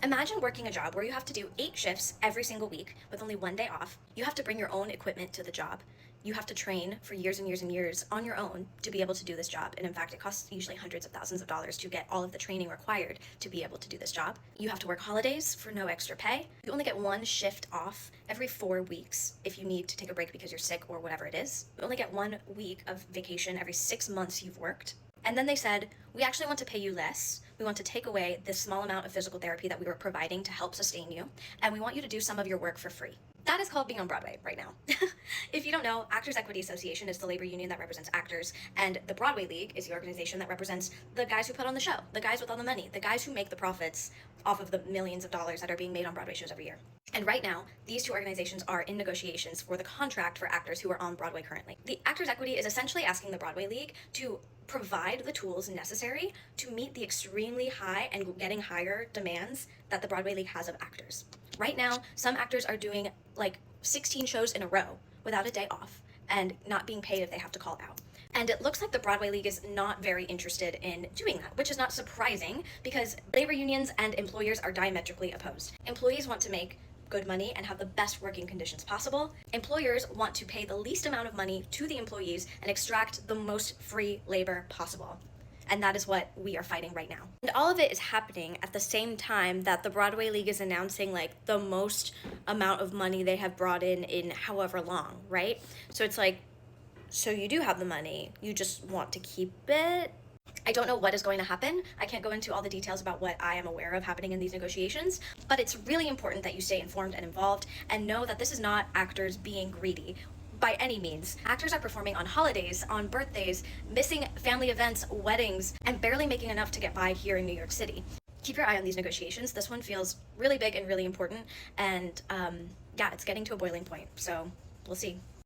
Imagine working a job where you have to do 8 shifts every single week with only 1 day off. You have to bring your own equipment to the job. You have to train for years and years and years on your own to be able to do this job. And in fact, it costs usually hundreds of thousands of dollars to get all of the training required to be able to do this job. You have to work holidays for no extra pay. You only get 1 shift off every 4 weeks if you need to take a break because you're sick or whatever it is. You only get 1 week of vacation every 6 months you've worked. And then they said, we actually want to pay you less. We want to take away this small amount of physical therapy that we were providing to help sustain you, and we want you to do some of your work for free. That is called being on Broadway right now. If you don't know, Actors Equity Association is the labor union that represents actors, and the Broadway League is the organization that represents the guys who put on the show, the guys with all the money, the guys who make the profits off of the millions of dollars that are being made on Broadway shows every year. And right now, these two organizations are in negotiations for the contract for actors who are on Broadway currently. The Actors Equity is essentially asking the Broadway League to provide the tools necessary to meet the extremely high and getting higher demands that the Broadway League has of actors. Right now, some actors are doing like 16 shows in a row without a day off and not being paid if they have to call out. And it looks like the Broadway League is not very interested in doing that, which is not surprising because labor unions and employers are diametrically opposed. Employees want to make good money and have the best working conditions possible. Employers want to pay the least amount of money to the employees and extract the most free labor possible. And that is what we are fighting right now. And all of it is happening at the same time that the Broadway League is announcing like the most amount of money they have brought in however long, right? So it's like, so you do have the money, you just want to keep it. I don't know what is going to happen. I can't go into all the details about what I am aware of happening in these negotiations, but it's really important that you stay informed and involved and know that this is not actors being greedy by any means. Actors are performing on holidays, on birthdays, missing family events, weddings, and barely making enough to get by here in New York City. Keep your eye on these negotiations. This one feels really big and really important, and yeah, it's getting to a boiling point, so we'll see.